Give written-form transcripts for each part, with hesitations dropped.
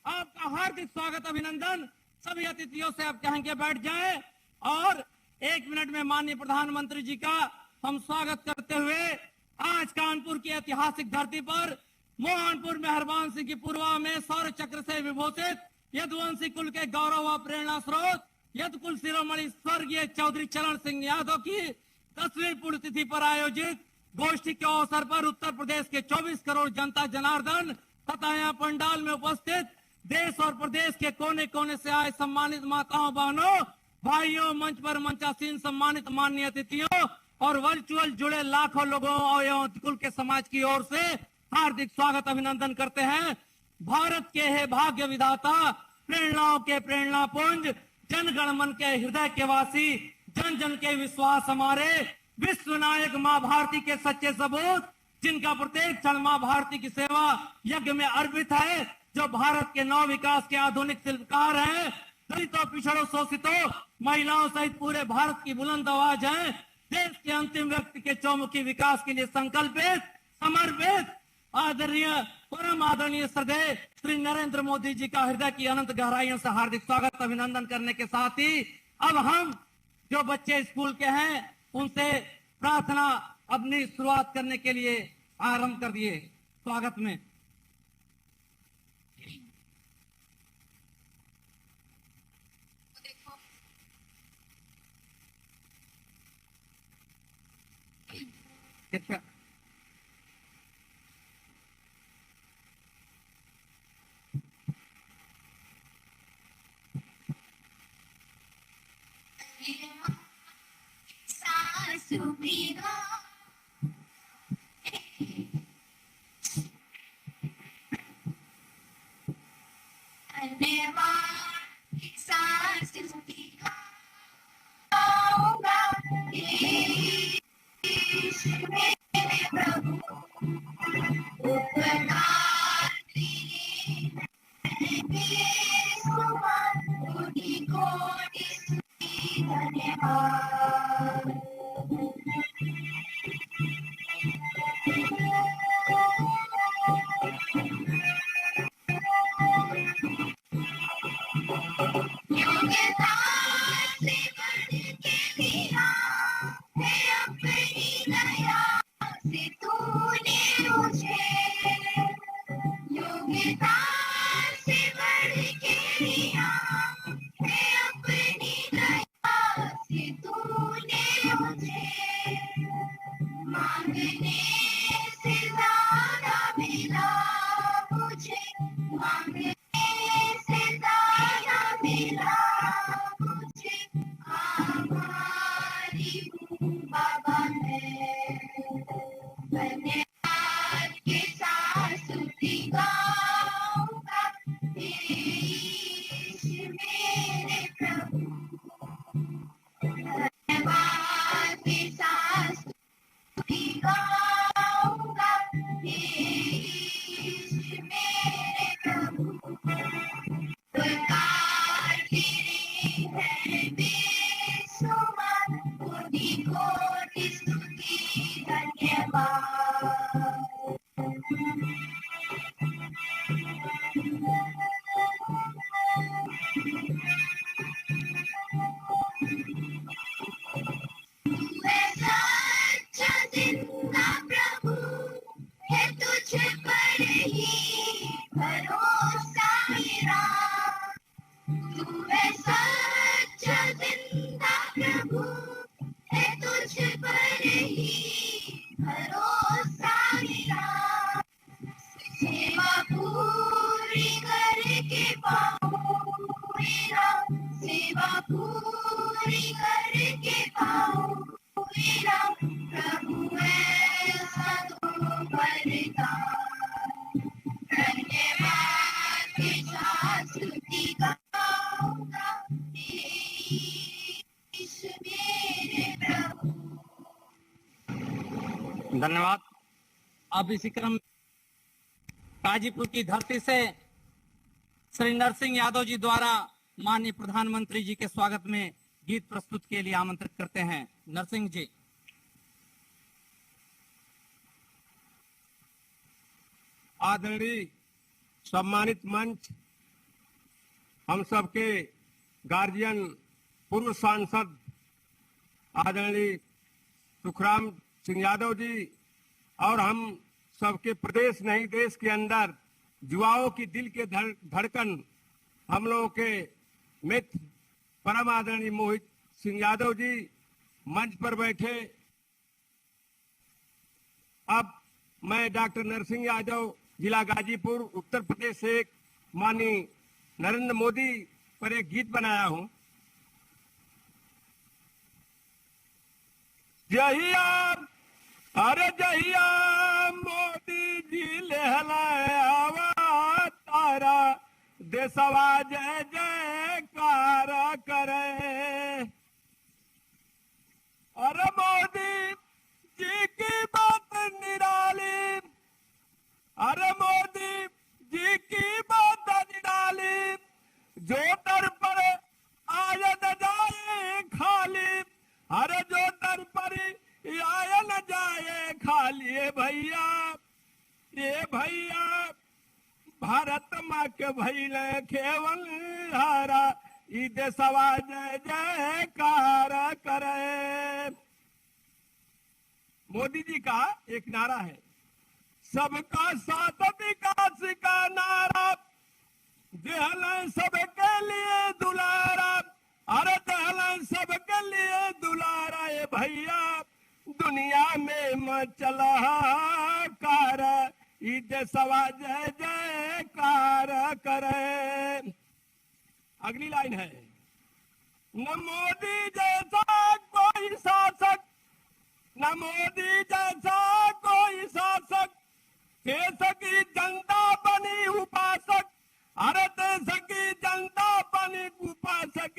आपका हार्दिक स्वागत, अभिनंदन। सभी अतिथियों से आप कहेंगे बैठ जाएं और 1 मिनट में माननीय प्रधानमंत्री जी का हम स्वागत करते हुए आज कानपुर की ऐतिहासिक धरती पर मोहनपुर मेहरबान सिंह की पूर्वा में सौर चक्र से विभूषित यदुवंशी कुल के गौरव व प्रेरणा स्रोत यद कुल शिरोमणि स्वर्गीय चौधरी चरण सिंह यादव की 10वीं पुण्यतिथि पर आयोजित गोष्ठी के अवसर पर उत्तर प्रदेश के 24 करोड़ जनता जनार्दन तथा यहाँ पंडाल में उपस्थित देश और प्रदेश के कोने कोने से आए सम्मानित माताओं, बहनों, भाइयों, मंच पर मंचासीन सम्मानित माननीय अतिथियों और वर्चुअल जुड़े लाखों लोगों और कुल के समाज की ओर से हार्दिक स्वागत, अभिनंदन करते हैं। भारत के है भाग्य विधाता, प्रेरणाओं के प्रेरणा पुंज, जनगण मन के हृदय के वासी, जन जन के विश्वास हमारे, विश्व नायक माँ भारती के सच्चे सबूत, जिनका प्रत्येक क्षण माँ भारती की सेवा यज्ञ में अर्पित है, जो भारत के नव विकास के आधुनिक शिल्पकार हैं, दलितों, पिछड़ों, शोषितों, महिलाओं सहित पूरे भारत की बुलंद आवाज है, देश के अंतिम व्यक्ति के चौमुखी विकास के लिए संकल्पित, समर्पित, आदरणीय, परम आदरणीय श्रद्धेय श्री नरेंद्र मोदी जी का हृदय की अनंत गहराइयों से हार्दिक स्वागत, अभिनंदन करने के साथ ही अब हम जो बच्चे स्कूल के हैं उनसे प्रार्थना अपनी शुरुआत करने के लिए आरंभ कर दिए। स्वागत में धन्यवाद। अब इसी क्रम गाजीपुर की धरती से श्री नरसिंह यादव जी द्वारा माननीय प्रधानमंत्री जी के स्वागत में गीत प्रस्तुत के लिए आमंत्रित करते हैं। नरसिंह जी। आदरणीय सम्मानित मंच, हम सबके गार्जियन पूर्व सांसद आदरणीय सुखराम सिंह यादव जी और हम सबके प्रदेश नहीं देश के अंदर युवाओं की दिल के धड़कन हम लोगों के मित्र परम आदरणीय मोहित सिंह यादव जी मंच पर बैठे। अब मैं डॉक्टर नरसिंह यादव जिला गाजीपुर उत्तर प्रदेश से माननीय नरेंद्र मोदी पर एक गीत बनाया हूं। जहिया अरे जहिया मोदी जी लहलाया तारा देशवा जय जयकार करे। अरे मोदी जी की बात निराली, अरे मोदी जी की बात निराली, जो दर पर आय न जाए खाली, अरे जो दर पर आय न जाए खाली। ये भैया भारत माँ के भैले केवल हारा ई देशवा जय जयकार करे। मोदी जी का एक नारा है, सबका साथ विकास का नारा, दहलन सबके लिए दुलारा, अरे दहलन सबके लिए दुलारा। ये भैया दुनिया में मचला कार ई देशवा जय जयकार करे। अगली लाइन है, न मोदी जैसा कोई शासक, न मोदी जैसा कोई शासक, देश की जनता बनी उपासक, अरे देश की जनता बनी उपासक।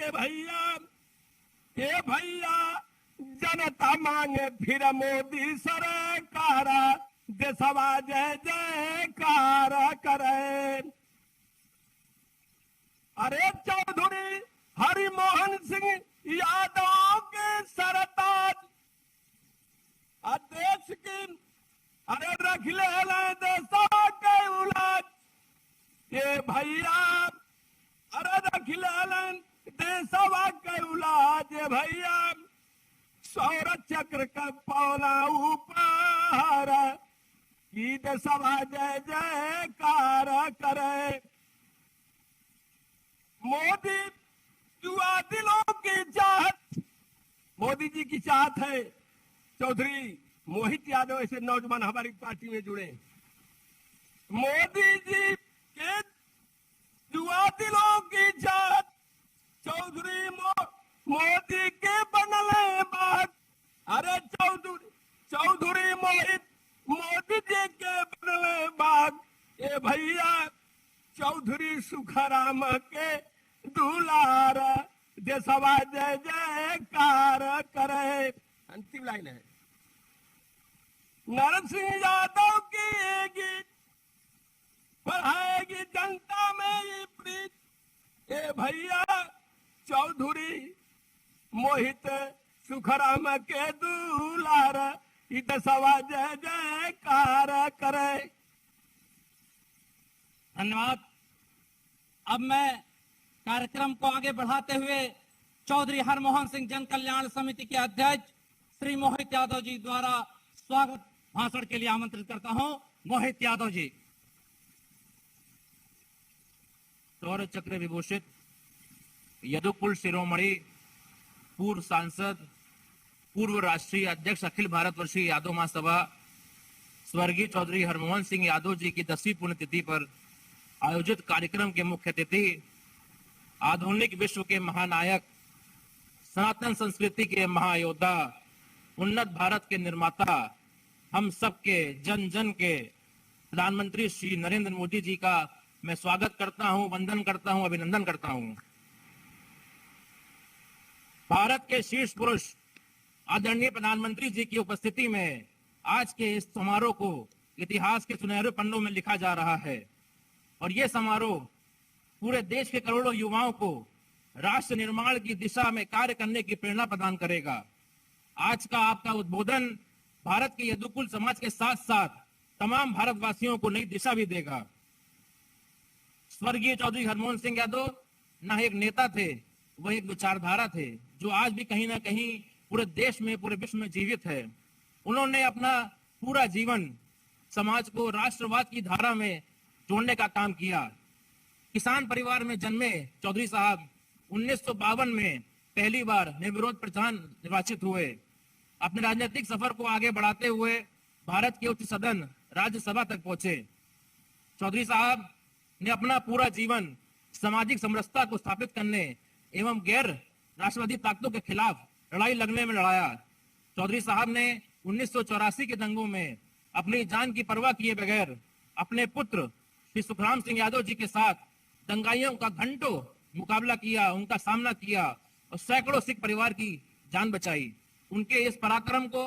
ये भैया जनता मांगे फिर मोदी सरकार, देशवा जय जयकार करे। अरे चौधरी हरिमोहन सिंह यादव के सरताज देश की अरे रख ले देशवा के उलाज। ये भैया अरे रख ले देशवा के उलाज। भैया सौर चक्र का पौला ऊपर की देशवा जय जयकार करे। मोदी युवा दिलों की चाहत, मोदी जी की चाहत है चौधरी मोहित यादव ऐसे नौजवान हमारी पार्टी में जुड़े। मोदी जी के युवा दिलों की चाहत, चौधरी मोदी के बनले बात, अरे चौधरी मोहित मोदी जी के बनले बात। ये भैया चौधरी सुखराम के दुलार, देशवा जय जयकार करे। अंतिम लाइन है, नरसिंह यादव की गीत बढ़ाएगी जनता में ये प्रीत। ये भैया चौधरी मोहित सुखराम के दुलार, ई देशवा जय जयकार करे। धन्यवाद। अब मैं कार्यक्रम को आगे बढ़ाते हुए चौधरी हरमोहन सिंह जन कल्याण समिति के अध्यक्ष श्री मोहित यादव जी द्वारा स्वागत भाषण के लिए आमंत्रित करता हूं। मोहित यादव जी। शौर्य चक्र विभूषित यदुकुल शिरोमणि, पूर्व सांसद, पूर्व राष्ट्रीय अध्यक्ष अखिल भारतवर्षीय यादव महासभा स्वर्गीय चौधरी हरमोहन सिंह यादव जी की 10वीं पुण्यतिथि पर आयोजित कार्यक्रम के मुख्य अतिथि, आधुनिक विश्व के महानायक, सनातन संस्कृति के महायोद्धा, उन्नत भारत के निर्माता, हम सबके जन जन के प्रधानमंत्री श्री नरेंद्र मोदी जी का मैं स्वागत करता हूं, वंदन करता हूं, अभिनंदन करता हूं। भारत के शीर्ष पुरुष आदरणीय प्रधानमंत्री जी की उपस्थिति में आज के इस समारोह को इतिहास के सुनहरे पन्नों में लिखा जा रहा है और ये समारोह पूरे देश के करोड़ों युवाओं को राष्ट्र निर्माण की दिशा में कार्य करने की प्रेरणा प्रदान करेगा। आज का आपका उद्बोधन भारत के यदुकुल समाज के साथ साथ तमाम भारतवासियों को नई दिशा भी देगा। स्वर्गीय चौधरी हरमोहन सिंह यादव ना एक नेता थे, वह एक विचारधारा थे जो आज भी कहीं ना कहीं पूरे देश में, पूरे विश्व में जीवित है। उन्होंने अपना पूरा जीवन समाज को राष्ट्रवाद की धारा में जोड़ने का काम किया। किसान परिवार में जन्मे चौधरी साहब 1952 में पहली बार निर्विरोध प्रधान निर्वाचित हुए। अपने राजनीतिक सफर को आगे बढ़ाते हुए भारत के उच्च सदन राज्यसभा तक पहुंचे। चौधरी साहब ने अपना पूरा जीवन सामाजिक समरसता को स्थापित करने एवं गैर राष्ट्रवादी ताकतों के खिलाफ लड़ाई लड़ने में लड़ाया। चौधरी साहब ने 1984 के दंगों में अपनी जान की परवाह किए बगैर अपने पुत्र श्री सुखराम सिंह यादव जी के साथ दंगाइयों का घंटों मुकाबला किया, उनका सामना किया और सैकड़ों सिख परिवार की जान बचाई। उनके इस पराक्रम को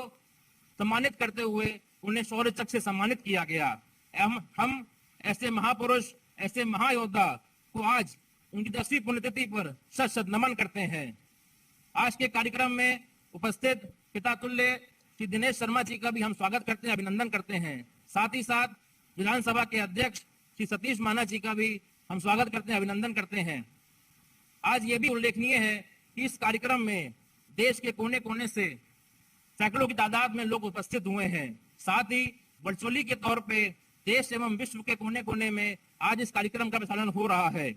सम्मानित करते हुए उन्हें शौर्य चक्र से सम्मानित किया गया। हम ऐसे महापुरुष, ऐसे महायोद्धा को आज उनकी 10वीं पुण्यतिथि पर शत शत नमन करते हैं। आज के कार्यक्रम में उपस्थित पिता तुल्य श्री दिनेश शर्मा जी का भी हम स्वागत करते हैं, अभिनंदन करते हैं। साथ ही साथ विधानसभा के अध्यक्ष श्री सतीश माना जी का भी हम स्वागत करते हैं, अभिनंदन करते हैं। आज ये भी उल्लेखनीय है कि इस कार्यक्रम में देश के कोने कोने से सैकड़ों की तादाद में लोग उपस्थित हुए हैं। साथ ही वर्चुअली के तौर पे देश एवं विश्व के कोने कोने में आज इस कार्यक्रम का प्रसारण हो रहा है।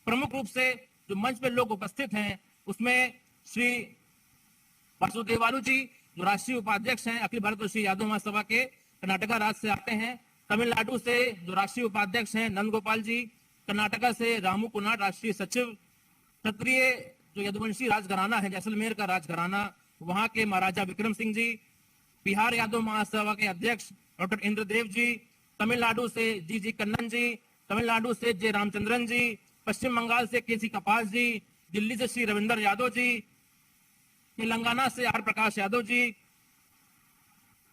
प्रमुख रूप से जो मंच पर लोग उपस्थित हैं उसमें श्री वासुदेवालु जी जो राष्ट्रीय उपाध्यक्ष हैं अखिल भारत वर्षीय यादव महासभा के, कर्नाटका राज्य से आते हैं। तमिलनाडु से जो राष्ट्रीय उपाध्यक्ष हैं नंद गोपाल जी, कर्नाटका से रामू कुनाड राष्ट्रीय सचिव, क्षत्रिय जो यदुवंशी राजघराना है, जैसलमेर का राजघराना, वहां के महाराजा विक्रम सिंह जी, बिहार यादव महासभा के अध्यक्ष डॉक्टर इंद्रदेव जी, तमिलनाडु से जी कन्नन जी, तमिलनाडु से जे रामचंद्रन जी, पश्चिम बंगाल से केसी कपास जी, दिल्ली से श्री रविंदर यादव जी, तेलंगाना से आर प्रकाश यादव जी,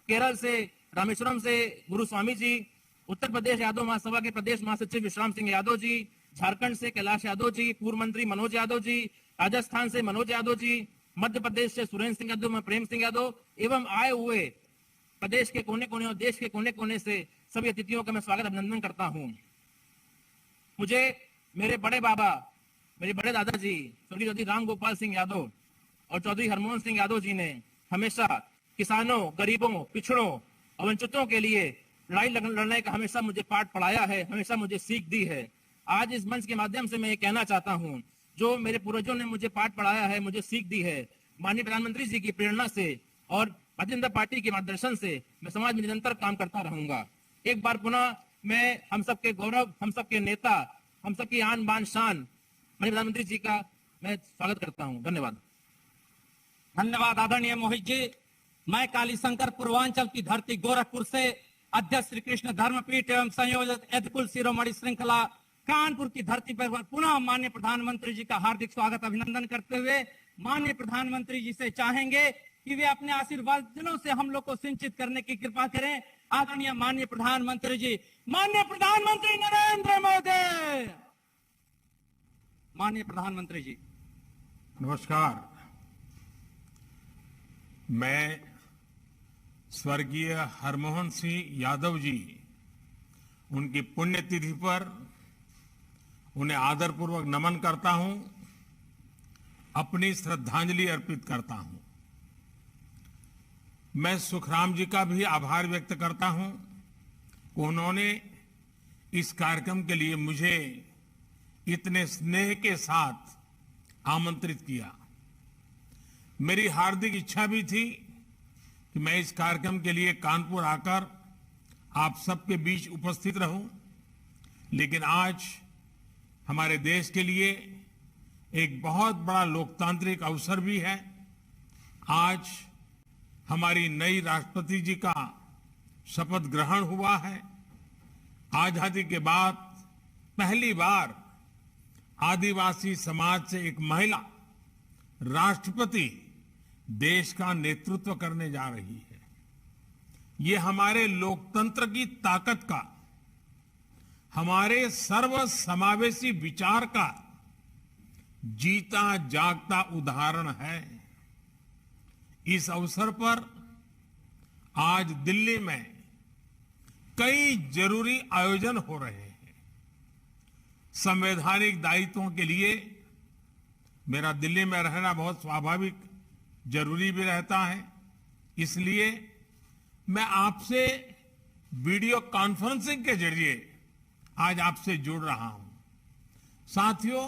केरल से रामेश्वरम से गुरु स्वामी जी, उत्तर प्रदेश यादव महासभा के प्रदेश महासचिव विश्राम सिंह यादव जी, झारखंड से कैलाश यादव जी, पूर्व मंत्री मनोज यादव जी, राजस्थान से मनोज यादव जी, मध्य प्रदेश से सुरेंद्र सिंह यादव, प्रेम सिंह यादव एवं आए हुए प्रदेश के कोने कोने और देश के कोने कोने से सभी अतिथियों का मैं स्वागत अभिनंदन करता हूं। मुझे मेरे बड़े बाबा, मेरे बड़े दादाजी स्वर्गीय चौधरी राम गोपाल सिंह यादव और चौधरी हरमोहन सिंह यादव जी ने हमेशा किसानों, गरीबों, पिछड़ों और वंचितों के लिए लड़ाई लड़ने का हमेशा मुझे पाठ पढ़ाया है, हमेशा मुझे सीख दी है। आज इस मंच के माध्यम से मैं ये कहना चाहता हूं, जो मेरे पूर्वजों ने मुझे पाठ पढ़ाया है, मुझे सीख दी है, माननीय प्रधानमंत्री जी की प्रेरणा से और भारतीय जनता पार्टी के मार्गदर्शन से मैं समाज में निरंतर काम करता रहूंगा। एक बार पुनः मैं हम सबके गौरव, हम सबके नेता, हम सबकी आन बान शान माननीय प्रधानमंत्री जी का मैं स्वागत करता हूं। धन्यवाद। धन्यवाद आदरणीय मोहित जी। मैं कालीशंकर पूर्वांचल की धरती गोरखपुर से अध्यक्ष श्री कृष्ण धर्मपीठ एवं संयोजक यदकुल शिरोमणि श्रृंखला कानपुर की धरती पर पुनः माननीय प्रधानमंत्री जी का हार्दिक स्वागत अभिनंदन करते हुए माननीय प्रधानमंत्री जी से चाहेंगे कि वे अपने आशीर्वादों से हम लोग को सिंचित करने की कृपा करें। आदरणीय माननीय प्रधानमंत्री जी, माननीय प्रधानमंत्री नरेंद्र मोदी, माननीय प्रधानमंत्री जी। नमस्कार। मैं स्वर्गीय हरमोहन सिंह यादव जी, उनकी पुण्यतिथि पर उन्हें आदरपूर्वक नमन करता हूं, अपनी श्रद्धांजलि अर्पित करता हूं। मैं सुखराम जी का भी आभार व्यक्त करता हूं कि उन्होंने इस कार्यक्रम के लिए मुझे इतने स्नेह के साथ आमंत्रित किया। मेरी हार्दिक इच्छा भी थी कि मैं इस कार्यक्रम के लिए कानपुर आकर आप सबके बीच उपस्थित रहूं, लेकिन आज हमारे देश के लिए एक बहुत बड़ा लोकतांत्रिक अवसर भी है। आज हमारी नई राष्ट्रपति जी का शपथ ग्रहण हुआ है। आजादी के बाद पहली बार आदिवासी समाज से एक महिला राष्ट्रपति देश का नेतृत्व करने जा रही है। ये हमारे लोकतंत्र की ताकत का, हमारे सर्वसमावेशी विचार का जीता जागता उदाहरण है। इस अवसर पर आज दिल्ली में कई जरूरी आयोजन हो रहे हैं। संवैधानिक दायित्वों के लिए मेरा दिल्ली में रहना बहुत स्वाभाविक जरूरी भी रहता है, इसलिए मैं आपसे वीडियो कॉन्फ्रेंसिंग के जरिए आज आपसे जुड़ रहा हूं। साथियों,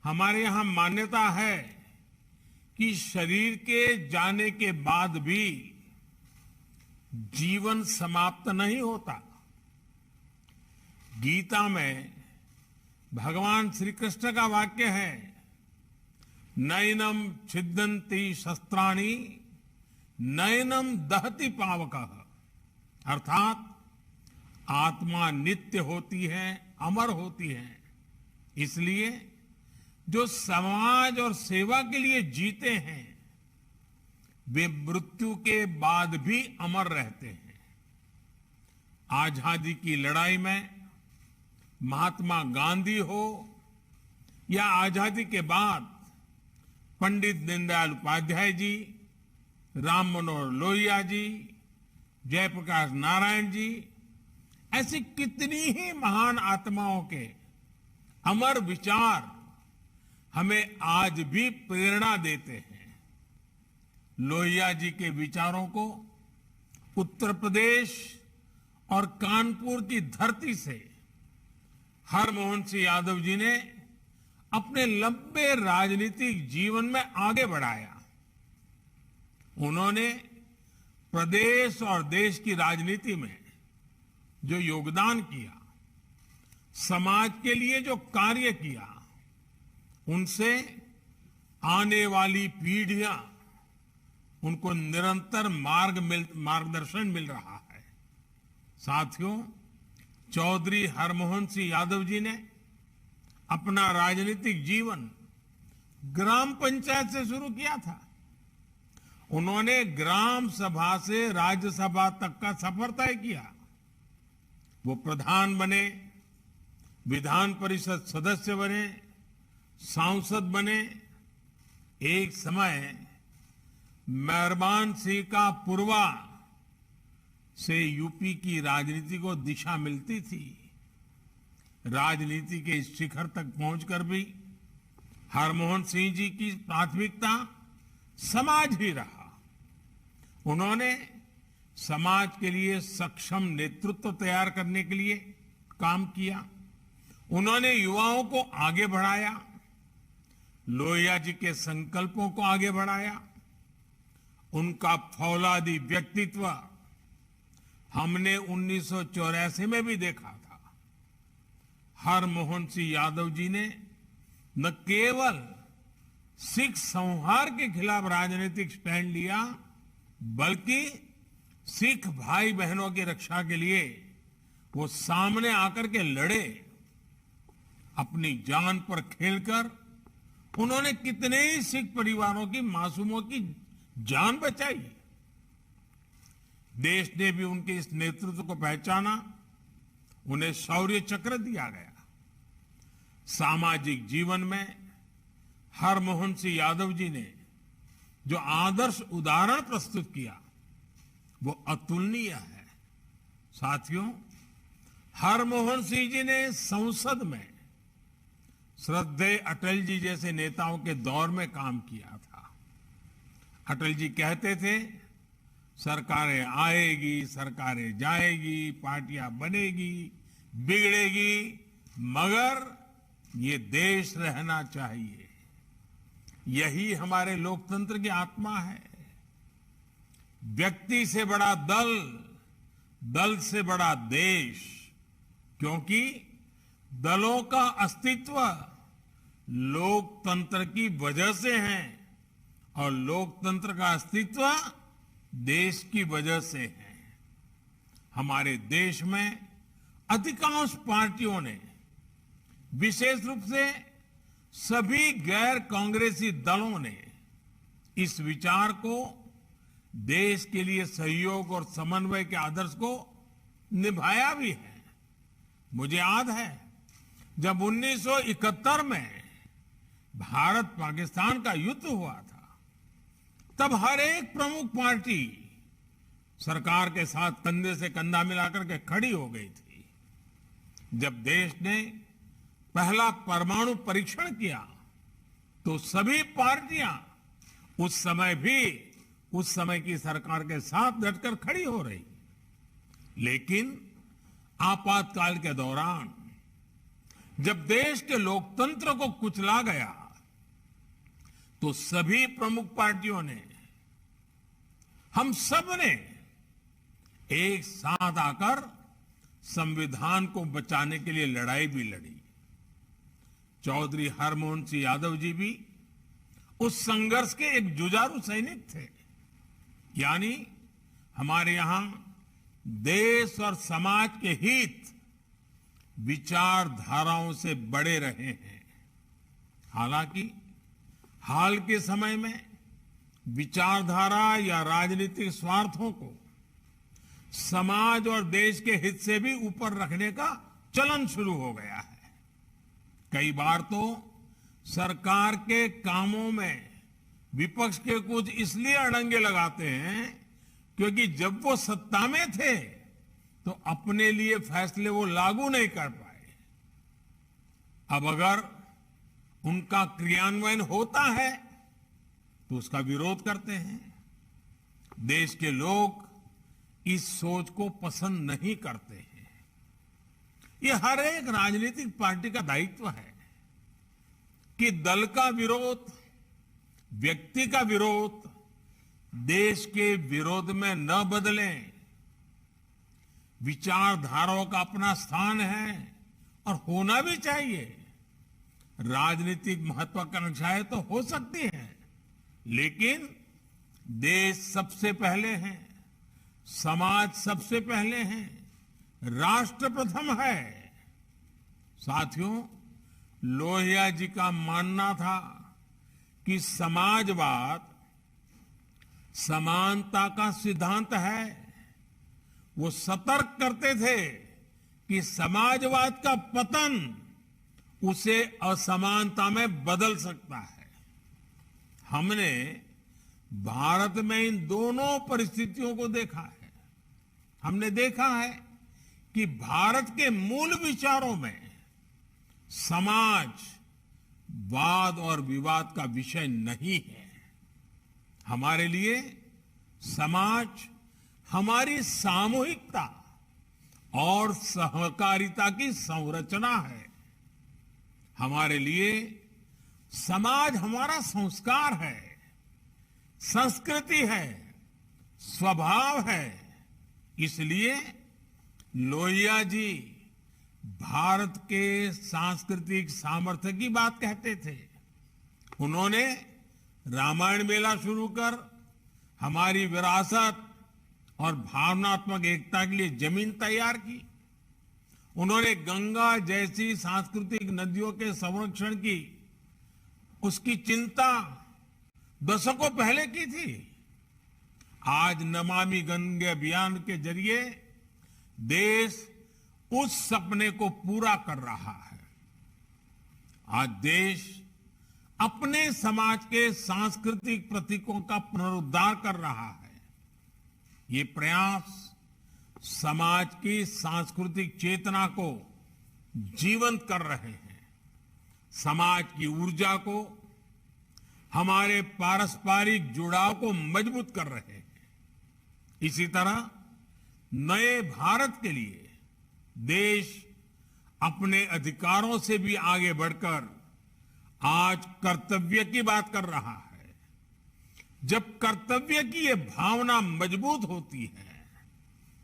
हमारे यहां मान्यता है कि शरीर के जाने के बाद भी जीवन समाप्त नहीं होता। गीता में भगवान श्री कृष्ण का वाक्य है, नैनम छिद्दन्ति शस्त्राणि नैनम दहति पावकः, अर्थात आत्मा नित्य होती है, अमर होती है। इसलिए जो समाज और सेवा के लिए जीते हैं वे मृत्यु के बाद भी अमर रहते हैं। आजादी की लड़ाई में महात्मा गांधी हो या आजादी के बाद पंडित दीनदयाल उपाध्याय जी, राम मनोहर लोहिया जी, जयप्रकाश नारायण जी, ऐसी कितनी ही महान आत्माओं के अमर विचार हमें आज भी प्रेरणा देते हैं। लोहिया जी के विचारों को उत्तर प्रदेश और कानपुर की धरती से हरमोहन सिंह यादव जी ने अपने लंबे राजनीतिक जीवन में आगे बढ़ाया। उन्होंने प्रदेश और देश की राजनीति में जो योगदान किया, समाज के लिए जो कार्य किया, उनसे आने वाली पीढ़ियां उनको निरंतर मार्गदर्शन मिल रहा है। साथियों, चौधरी हरमोहन सिंह यादव जी ने अपना राजनीतिक जीवन ग्राम पंचायत से शुरू किया था। उन्होंने ग्राम सभा से राज्यसभा तक का सफर तय किया। वो प्रधान बने, विधान परिषद सदस्य बने, सांसद बने। एक समय मेहरबान सिंह का पूर्वा से यूपी की राजनीति को दिशा मिलती थी। राजनीति के इस शिखर तक पहुंचकर भी हरमोहन सिंह जी की प्राथमिकता समाज ही रहा। उन्होंने समाज के लिए सक्षम नेतृत्व तैयार करने के लिए काम किया। उन्होंने युवाओं को आगे बढ़ाया, लोहिया जी के संकल्पों को आगे बढ़ाया। उनका फौलादी व्यक्तित्व हमने 1984 में भी देखा था। हरमोहन सिंह यादव जी ने न केवल सिख संहार के खिलाफ राजनीतिक स्टैंड लिया, बल्कि सिख भाई बहनों की रक्षा के लिए वो सामने आकर के लड़े। अपनी जान पर खेलकर उन्होंने कितने ही सिख परिवारों की, मासूमों की जान बचाई। देश ने भी उनके इस नेतृत्व को पहचाना, उन्हें शौर्य चक्र दिया गया। सामाजिक जीवन में हरमोहन सिंह यादव जी ने जो आदर्श उदाहरण प्रस्तुत किया वो अतुलनीय है। साथियों, हरमोहन सिंह जी ने संसद में श्रद्धेय अटल जी जैसे नेताओं के दौर में काम किया था। अटल जी कहते थे, सरकारें आएगी, सरकारें जाएगी, पार्टियां बनेगी, बिगड़ेगी, मगर ये देश रहना चाहिए। यही हमारे लोकतंत्र की आत्मा है। व्यक्ति से बड़ा दल, दल से बड़ा देश, क्योंकि दलों का अस्तित्व लोकतंत्र की वजह से है और लोकतंत्र का अस्तित्व देश की वजह से है। हमारे देश में अधिकांश पार्टियों ने, विशेष रूप से सभी गैर कांग्रेसी दलों ने, इस विचार को, देश के लिए सहयोग और समन्वय के आदर्श को निभाया भी है। मुझे याद है जब 1971 में भारत पाकिस्तान का युद्ध हुआ था, तब हर एक प्रमुख पार्टी सरकार के साथ कंधे से कंधा मिलाकर के खड़ी हो गई थी। जब देश ने पहला परमाणु परीक्षण किया तो सभी पार्टियां उस समय भी उस समय की सरकार के साथ डटकर खड़ी हो रही। लेकिन आपातकाल के दौरान जब देश के लोकतंत्र को कुचला गया तो सभी प्रमुख पार्टियों ने, हम सब ने एक साथ आकर संविधान को बचाने के लिए लड़ाई भी लड़ी। चौधरी हरमोहन सिंह यादव जी भी उस संघर्ष के एक जुझारू सैनिक थे। यानी हमारे यहां देश और समाज के हित विचारधाराओं से बड़े रहे हैं। हालांकि हाल के समय में विचारधारा या राजनीतिक स्वार्थों को समाज और देश के हित से भी ऊपर रखने का चलन शुरू हो गया है। कई बार तो सरकार के कामों में विपक्ष के कुछ इसलिए अड़ंगे लगाते हैं क्योंकि जब वो सत्ता में थे तो अपने लिए फैसले वो लागू नहीं कर पाए। अब अगर उनका क्रियान्वयन होता है तो उसका विरोध करते हैं। देश के लोग इस सोच को पसंद नहीं करते हैं। ये हर एक राजनीतिक पार्टी का दायित्व है कि दल का विरोध, व्यक्ति का विरोध देश के विरोध में न बदलें। विचारधाराओं का अपना स्थान है और होना भी चाहिए। राजनीतिक महत्वाकांक्षाएं तो हो सकती हैं, लेकिन देश सबसे पहले है, समाज सबसे पहले है, राष्ट्र प्रथम है। साथियों, लोहिया जी का मानना था कि समाजवाद समानता का सिद्धांत है। वो सतर्क करते थे कि समाजवाद का पतन उसे असमानता में बदल सकता है। हमने भारत में इन दोनों परिस्थितियों को देखा है। हमने देखा है कि भारत के मूल विचारों में समाज वाद और विवाद का विषय नहीं है। हमारे लिए समाज हमारी सामूहिकता और सहकारिता की संरचना है। हमारे लिए समाज हमारा संस्कार है, संस्कृति है, स्वभाव है। इसलिए लोहिया जी भारत के सांस्कृतिक सामर्थ्य की बात कहते थे। उन्होंने रामायण मेला शुरू कर हमारी विरासत और भावनात्मक एकता के लिए जमीन तैयार की। उन्होंने गंगा जैसी सांस्कृतिक नदियों के संरक्षण की उसकी चिंता दशकों पहले की थी। आज नमामि गंगे अभियान के जरिए देश उस सपने को पूरा कर रहा है। आज देश अपने समाज के सांस्कृतिक प्रतीकों का पुनरुद्धार कर रहा है। ये प्रयास समाज की सांस्कृतिक चेतना को जीवंत कर रहे हैं, समाज की ऊर्जा को, हमारे पारस्परिक जुड़ाव को मजबूत कर रहे हैं। इसी तरह नए भारत के लिए देश अपने अधिकारों से भी आगे बढ़कर आज कर्तव्य की बात कर रहा है। जब कर्तव्य की ये भावना मजबूत होती है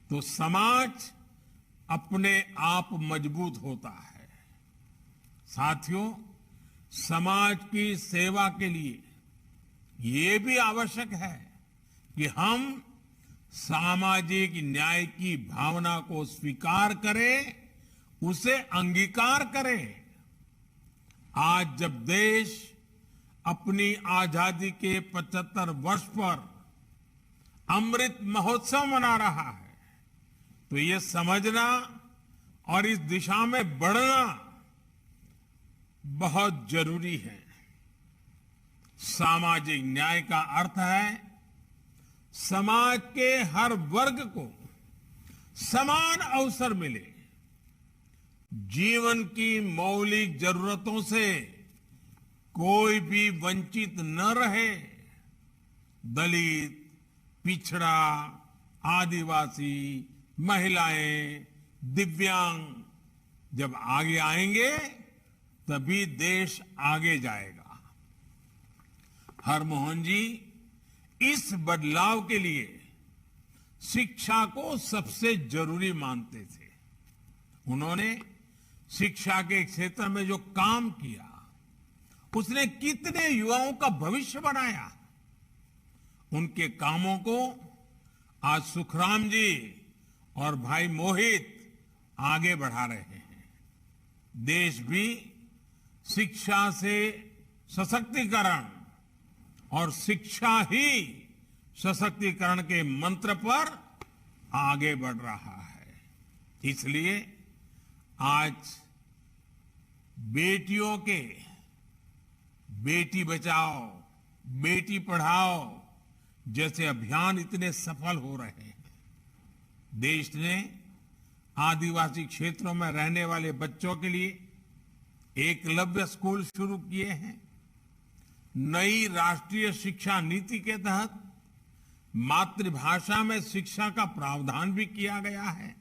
तो समाज अपने आप मजबूत होता है। साथियों, समाज की सेवा के लिए ये भी आवश्यक है कि हम सामाजिक न्याय की भावना को स्वीकार करें, उसे अंगीकार करें। आज जब देश अपनी आजादी के 75 वर्ष पर अमृत महोत्सव मना रहा है तो ये समझना और इस दिशा में बढ़ना बहुत जरूरी है। सामाजिक न्याय का अर्थ है समाज के हर वर्ग को समान अवसर मिले, जीवन की मौलिक जरूरतों से कोई भी वंचित न रहे। दलित, पिछड़ा, आदिवासी, महिलाएं, दिव्यांग जब आगे आएंगे तभी देश आगे जाएगा। हरमोहन जी इस बदलाव के लिए शिक्षा को सबसे जरूरी मानते थे। उन्होंने शिक्षा के क्षेत्र में जो काम किया, उसने कितने युवाओं का भविष्य बनाया। उनके कामों को आज सुखराम जी और भाई मोहित आगे बढ़ा रहे हैं। देश भी शिक्षा से सशक्तिकरण और शिक्षा ही सशक्तिकरण के मंत्र पर आगे बढ़ रहा है। इसलिए आज बेटियों के बेटी बचाओ, बेटी पढ़ाओ जैसे अभियान इतने सफल हो रहे हैं। देश ने आदिवासी क्षेत्रों में रहने वाले बच्चों के लिए एकलव्य स्कूल शुरू किए हैं। नई राष्ट्रीय शिक्षा नीति के तहत मातृभाषा में शिक्षा का प्रावधान भी किया गया है।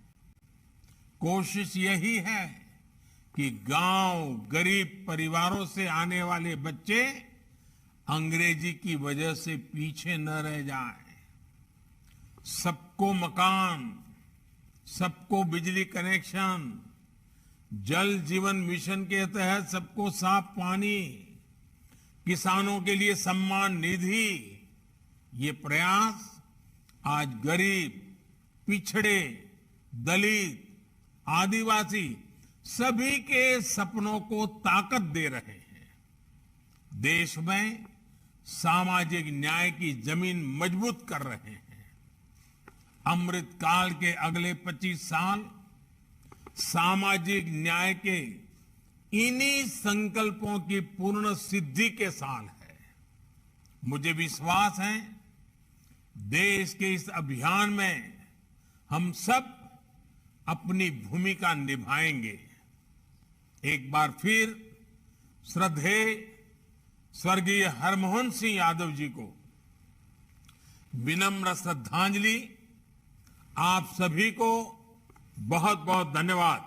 कोशिश यही है कि गांव, गरीब परिवारों से आने वाले बच्चे अंग्रेजी की वजह से पीछे न रह जाएं। सबको मकान, सबको बिजली कनेक्शन, जल जीवन मिशन के तहत सबको साफ पानी, किसानों के लिए सम्मान निधि, ये प्रयास आज गरीब, पिछड़े, दलित, आदिवासी सभी के सपनों को ताकत दे रहे हैं। देश में सामाजिक न्याय की जमीन मजबूत कर रहे हैं। अमृत काल के अगले 25 साल सामाजिक न्याय के इन्हीं संकल्पों की पूर्ण सिद्धि के साल है। मुझे विश्वास है देश के इस अभियान में हम सब अपनी भूमिका निभाएंगे। एक बार फिर श्रद्धेय स्वर्गीय हरमोहन सिंह यादव जी को विनम्र श्रद्धांजलि। आप सभी को बहुत बहुत धन्यवाद।